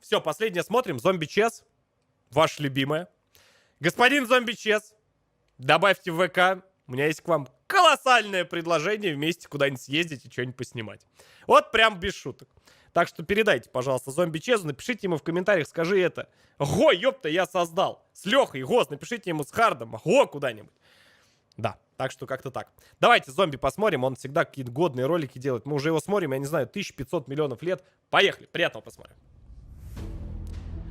Все, последнее смотрим. Зомби Чес. Ваше любимое. Господин Зомби Чес, добавьте в ВК. У меня есть к вам колоссальное предложение вместе куда-нибудь съездить и что-нибудь поснимать. Вот прям без шуток. Так что передайте, пожалуйста, Зомби Чезу, напишите ему в комментариях, скажи это. Го, ёпта, я создал. С Лехой, Гос, напишите ему с Хардом. Го, куда-нибудь. Да, так что как-то так. Давайте зомби посмотрим, он всегда какие-то годные ролики делает. Мы уже его смотрим, я не знаю, 1500 миллионов лет. Поехали, приятного посмотрим.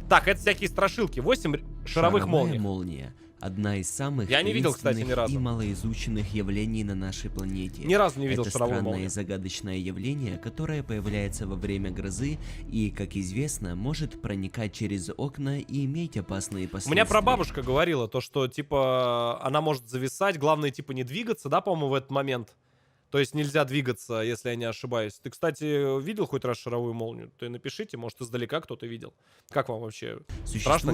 Так, это всякие страшилки. 8 шаровых молний. Молния. Одна из самых Я не видел, кстати, ни разу. и малоизученных явлений на нашей планете. Ни разу не видел Это шаровую странное молнию. и загадочное явление, которое появляется во время грозы и, как известно, может проникать через окна и иметь опасные У последствия. меня прабабушка говорила то, что, типа, она может зависать, главное, типа, не двигаться, да, по-моему, в этот момент. То есть нельзя двигаться, если я не ошибаюсь. Ты, кстати, видел хоть раз шаровую молнию? Ты напишите, может, издалека кто-то видел. Как вам вообще? Страшно, не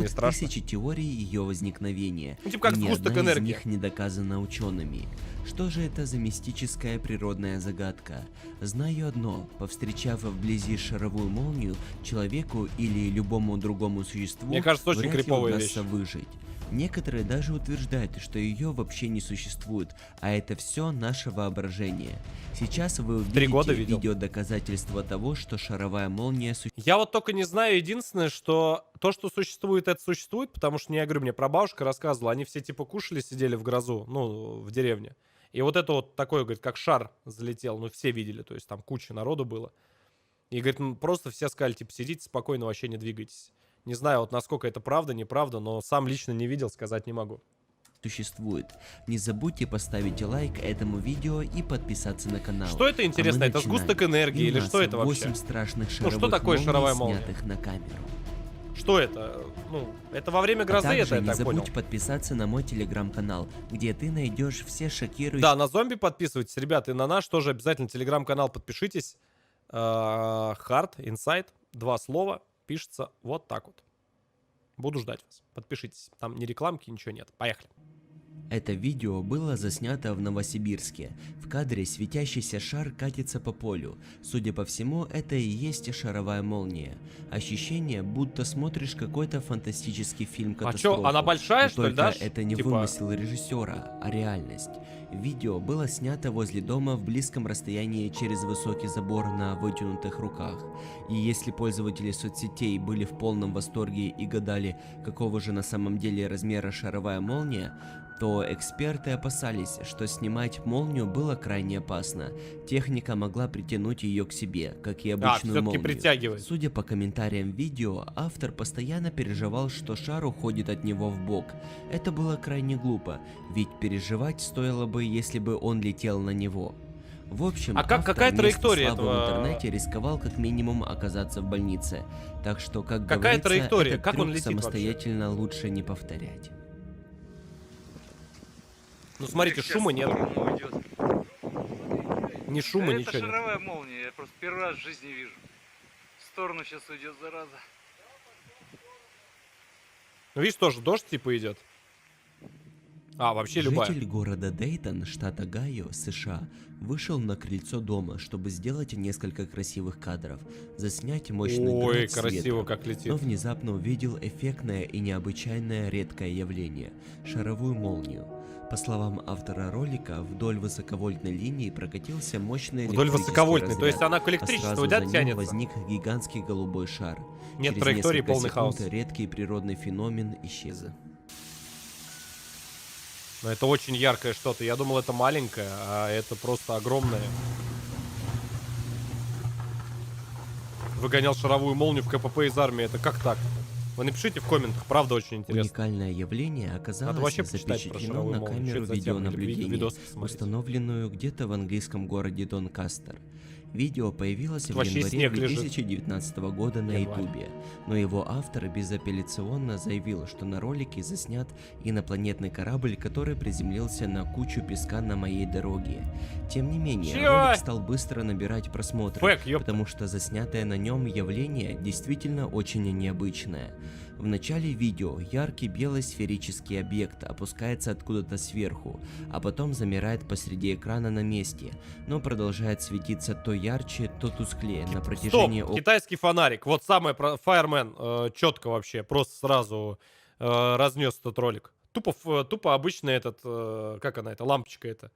Существует страшно? тысячи теорий ее возникновения. Ну, типа как и ни сгусток одна из энергии. них не доказана учеными. Что же это за мистическая природная загадка? Знаю одно: повстречав вблизи шаровую молнию, человеку или любому другому существу Мне кажется, очень вряд ли криповая удастся вещь. выжить. Некоторые даже утверждают, что ее вообще не существует, а это все наше воображение. Сейчас вы 3 года увидите видел. видеодоказательство того, что шаровая молния существует. Я вот только не знаю, единственное, что то, что существует, это существует, потому что, я говорю, мне прабабушка рассказывала, они все типа кушали, сидели в грозу, ну, в деревне. И вот это вот такое, говорит, как шар залетел, ну, все видели, то есть там куча народу было. И, говорит, ну, просто все сказали, типа, сидите спокойно, вообще не двигайтесь. Не знаю, вот насколько это правда, неправда, но сам лично не видел, сказать не могу. Существует. Не забудьте поставить лайк этому видео и подписаться на канал. Что это, интересно, А мы это начинаем. сгусток энергии И или у что нас это вообще? 8 страшных Ну, шаровых что такое молний, шаровая молния? снятых на камеру. Что это? Ну, это во время А грозы, также это я не так забудь понял. подписаться на мой телеграм-канал, где ты найдешь все шокирующие... Да, на зомби подписывайтесь, ребята, и на наш тоже обязательно телеграм-канал подпишитесь. Hard Inside, 2 слова, пишется вот так вот. Буду ждать вас. Подпишитесь. Там ни рекламки, ничего нет. Поехали. Это видео было заснято в Новосибирске. В кадре светящийся шар катится по полю. Судя по всему, это и есть шаровая молния. Ощущение, будто смотришь какой-то фантастический фильм катастрофу. чё, она большая, Но что ли, только да? это не Типа- вымысел режиссера, а реальность. Видео было снято возле дома в близком расстоянии через высокий забор на вытянутых руках. И если пользователи соцсетей были в полном восторге и гадали, какого же на самом деле размера шаровая молния, то эксперты опасались, что снимать молнию было крайне опасно. Техника могла притянуть ее к себе, как и обычную всё-таки молнию. притягивает. Судя по комментариям видео, автор постоянно переживал, что шар уходит от него в бок. Это было крайне глупо, ведь переживать стоило бы, если бы он летел на него. В общем, А как- автор какая вместо траектория славы этого- в интернете рисковал как минимум оказаться в больнице. Так что, как Какая говорится, траектория? этот Как он трюк летит вообще? самостоятельно лучше не повторять. Ну, смотрите, шума нет. Ни шума, Да это ничего нет. шаровая молния, я просто первый раз в жизни вижу. В сторону сейчас уйдет, зараза. Ну, видишь, тоже дождь типа идет. А, вообще любая. Житель города Дейтон, штата Огайо, США, вышел на крыльцо дома, чтобы сделать несколько красивых кадров, заснять мощный Ой, град с красиво ветром, как летит. но внезапно увидел эффектное и необычайное редкое явление – шаровую молнию. По словам автора ролика, вдоль высоковольтной линии прокатился мощный Вдоль электрический высоковольтной, то есть разряд, она к а электричеству, сразу да, за ним тянется? возник гигантский голубой шар. Нет Через траектории, несколько полный секунд хаос. редкий природный феномен исчез. Но это очень яркое что-то. Я думал, это маленькое, а это просто огромное. Выгонял шаровую молнию в КПП из армии. Это как так? Вы напишите в комментах, правда очень интересно. Уникальное явление Надо оказалось вообще почитать про запечатлено шаровую на молнию. Что камеру это за тема? Или видеонаблюдения, видосы посмотреть? установленную где-то в английском городе Донкастер. Видео появилось в вообще январе снег лежит. 2019 года на Январь. ютубе, но его автор безапелляционно заявил, что на ролике заснят инопланетный корабль, который приземлился на кучу песка на моей дороге. Тем не менее, Чё? ролик стал быстро набирать просмотры, Фэк, ёпта. потому что заснятое на нем явление действительно очень необычное. В начале видео яркий белый сферический объект опускается откуда-то сверху, а потом замирает посреди экрана на месте, но продолжает светиться то ярче, то тусклее на Стоп, протяжении китайский фонарик. Вот самое про Fireman, четко вообще, просто сразу разнес этот ролик. Тупо обычный этот, как она, это лампочка это.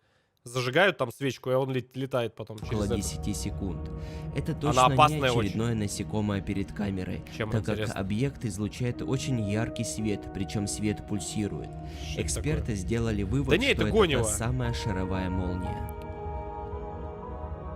Зажигают там свечку, и он летает потом около через это. 10 секунд. Это Она точно не опасная очень. очередное насекомое перед камерой, Чем так как интересно? объект излучает очень яркий свет, причем свет пульсирует. Что это Эксперты такое? сделали вывод, Да не, что это это Гонева. та самая шаровая молния.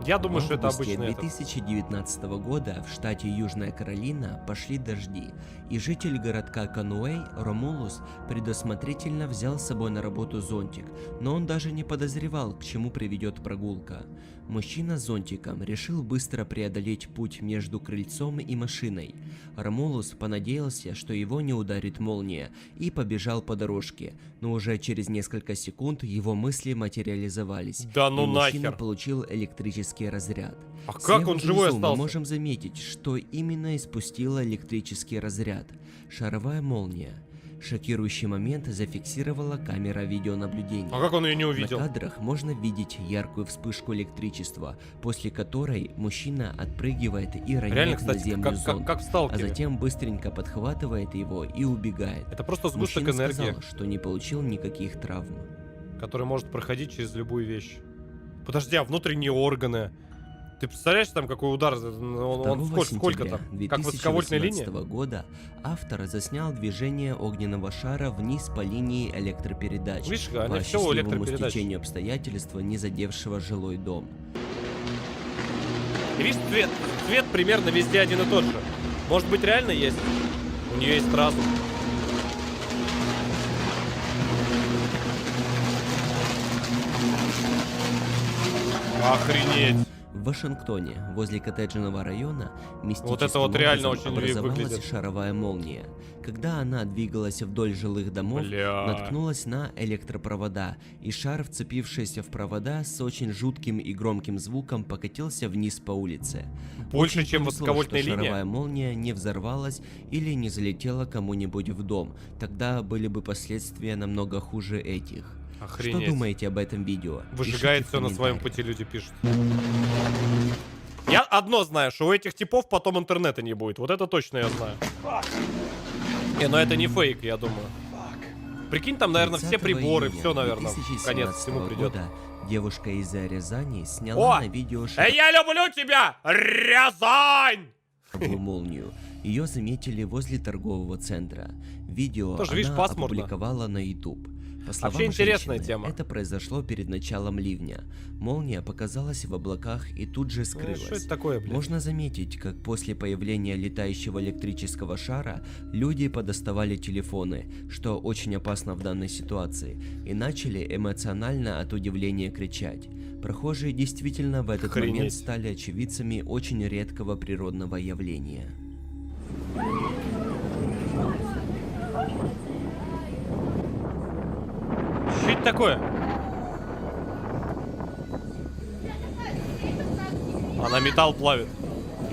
Я думаю, В что это августе обычный этот. 2019 года в штате Южная Каролина пошли дожди, и житель городка Конуэй Ромулус предусмотрительно взял с собой на работу зонтик, но он даже не подозревал, к чему приведет прогулка. Мужчина с зонтиком решил быстро преодолеть путь между крыльцом и машиной. Ромулус понадеялся, что его не ударит молния, и побежал по дорожке, но уже через несколько секунд его мысли материализовались, Да ну и мужчина нахер. получил электрический разряд. А как Слева он живой внизу мы остался? можем заметить, что именно испустила электрический разряд. Шаровая молния. Шокирующий момент зафиксировала камера видеонаблюдения. А как он ее не увидел? На кадрах можно видеть яркую вспышку электричества, после которой мужчина отпрыгивает и Реально, роняет на кстати, землю зонт, как в а Сталкере. затем быстренько подхватывает его и убегает. Это просто сгусток Мужчина энергии, сказал, что не получил никаких травм. который может проходить через любую вещь. Подожди, а внутренние органы? Ты представляешь, там какой удар? Он 2 сколько сентября там? Как высоковольтная линия? 2018 года автор заснял движение огненного шара вниз по линии электропередач, Видишь, по они все у счастливому электропередач. стечению обстоятельства, не задевшего жилой дом. И видишь, цвет примерно везде один и тот же. Может быть, реально есть? У нее есть разум. Охренеть. В Вашингтоне, возле коттеджного района, Вот это вот мистическим реально образом очень образовалась выглядит. шаровая молния. Когда она двигалась вдоль жилых домов, Бля. наткнулась на электропровода, и шар, вцепившийся в провода, с очень жутким и громким звуком покатился вниз по улице. Больше, Очень чем повезло, высоковольтная что линия? шаровая молния не взорвалась или не залетела кому-нибудь в дом. Тогда были бы последствия намного хуже этих. Охренеть. Что думаете об этом видео? Выжигает Пишите в все на своем комментариях. пути, люди пишут. Я одно знаю, что у этих типов потом интернета не будет. Вот это точно я знаю. Не, но это не фейк, я думаю. Прикинь, там, наверное, все 30 приборы, июня все, наверное, 2017 конец всему придет. года девушка из Рязани сняла О! на видео Я люблю тебя, Рязань! шаровую молнию. Ее заметили возле торгового центра. Видео Тоже, она видишь, пасмурно. опубликовала на YouTube. По словам Вообще интересная женщины, тема. это произошло перед началом ливня. Молния показалась в облаках и тут же скрылась. Что это такое, блядь? Можно заметить, как после появления летающего электрического шара люди подоставали телефоны, что очень опасно в данной ситуации, и начали эмоционально от удивления кричать. Прохожие действительно в этот Охренеть. момент стали очевидцами очень редкого природного явления. Что это такое? Она металл плавит.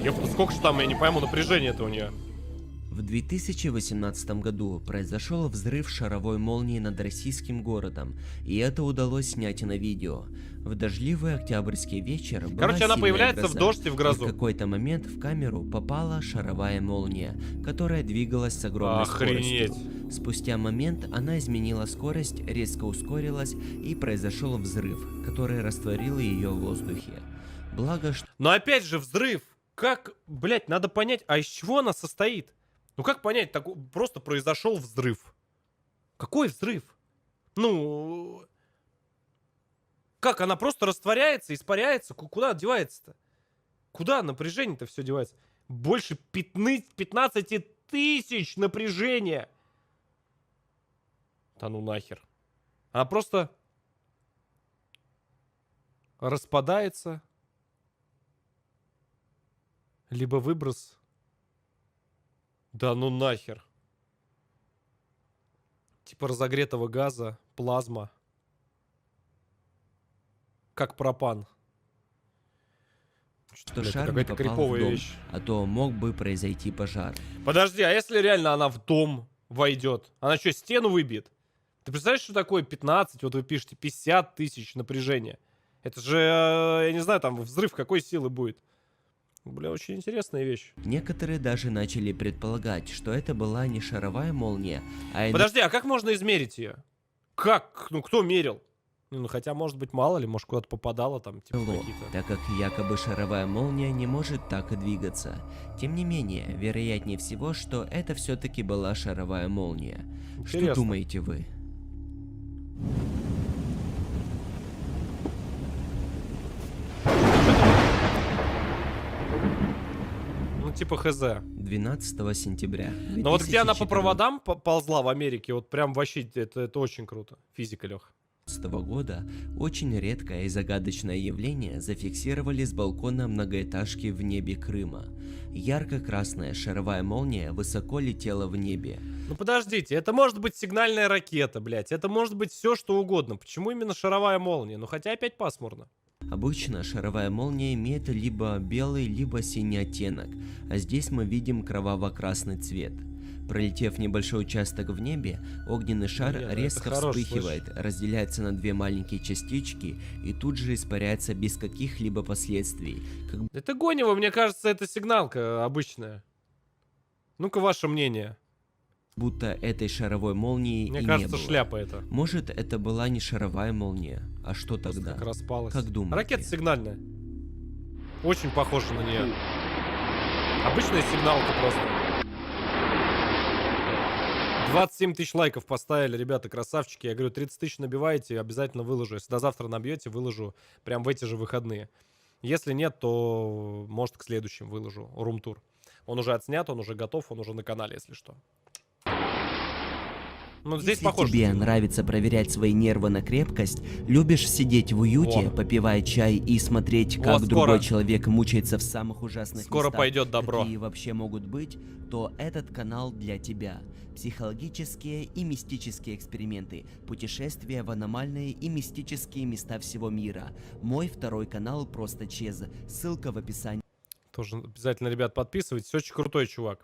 Ёпта, сколько же там, я не пойму, напряжение-то у нее. В 2018 году произошел взрыв шаровой молнии над российским городом, и это удалось снять на видео. В дождливый октябрьский вечер была Короче, она сильная появляется гроза, в дождь и в грозу. в какой-то момент в камеру попала шаровая молния, которая двигалась с огромной Охренеть. скоростью. Спустя момент она изменила скорость, резко ускорилась, и произошел взрыв, который растворил ее в воздухе. Благо, что Но опять же, взрыв. Как, блять, надо понять, а из чего она состоит? Ну как понять, просто произошел взрыв. Какой взрыв? Ну, как, она просто растворяется, испаряется? Куда девается-то? Куда напряжение-то все девается? Больше 15 тысяч напряжения. Да ну нахер. Она просто распадается. Либо выброс. Да ну нахер. Типа разогретого газа, плазма. Как пропан. что Блядь, шар это не какая-то попал в криповая дом, вещь. а то мог бы произойти пожар. Подожди, а если реально она в дом войдет? Она что, стену выбьет? Ты представляешь, что такое 15, вот вы пишете, 50 тысяч напряжения? Это же, я не знаю, там взрыв какой силы будет. Бля, очень интересная вещь. Некоторые даже начали предполагать, что это была не шаровая молния, а Подожди, а как можно измерить ее? Как? Ну, кто мерил? Ну, хотя, может быть, мало ли, может, куда-то попадало там, типа, НЛО, какие-то... так как якобы шаровая молния не может так и двигаться. Тем не менее, вероятнее всего, что это все-таки была шаровая молния. Что Интересно. думаете вы? Ну, типа, хз. 12 сентября. Но вот где она по 2014 проводам ползла в Америке, вот прям вообще, это очень круто. Физика, Лех. года очень редкое и загадочное явление зафиксировали с балкона многоэтажки в небе Крыма. Ярко-красная шаровая молния высоко летела в небе. Ну, подождите, это может быть сигнальная ракета, блядь. Это может быть все, что угодно. Почему именно шаровая молния? Ну, хотя опять пасмурно. Обычно шаровая молния имеет либо белый, либо синий оттенок, а здесь мы видим кроваво-красный цвет. Пролетев небольшой участок в небе, огненный шар Блин, ну это резко хорош, вспыхивает, разделяется на две маленькие частички и тут же испаряется без каких-либо последствий, как Это гонево, мне кажется, это сигналка обычная. Ну-ка, ваше мнение. будто этой шаровой молнии Мне и кажется, не было. шляпа это. Может, это была не шаровая молния, а что Просто тогда? как распалась. Как думаете? Ракета сигнальная. Очень похожа на нее. Обычная сигналка просто. 27 тысяч лайков поставили, ребята, красавчики. Я говорю, 30 тысяч набиваете, обязательно выложу. Если до завтра набьете, выложу прям в эти же выходные. Если нет, то, может, к следующим выложу. Рум-тур. Он уже отснят, он уже готов, он уже на канале, если что. Ну, здесь Если похоже. тебе нравится проверять свои нервы на крепкость, любишь сидеть в уюте, Во. попивая чай и смотреть, Вот, как скоро. другой человек мучается в самых ужасных Скоро местах, пойдет добро. какие вообще могут быть, то этот канал для тебя. Психологические и мистические эксперименты, путешествия в аномальные и мистические места всего мира. Мой второй канал просто Чез, ссылка в описании. Тоже обязательно, ребят, подписывайтесь. Очень крутой чувак.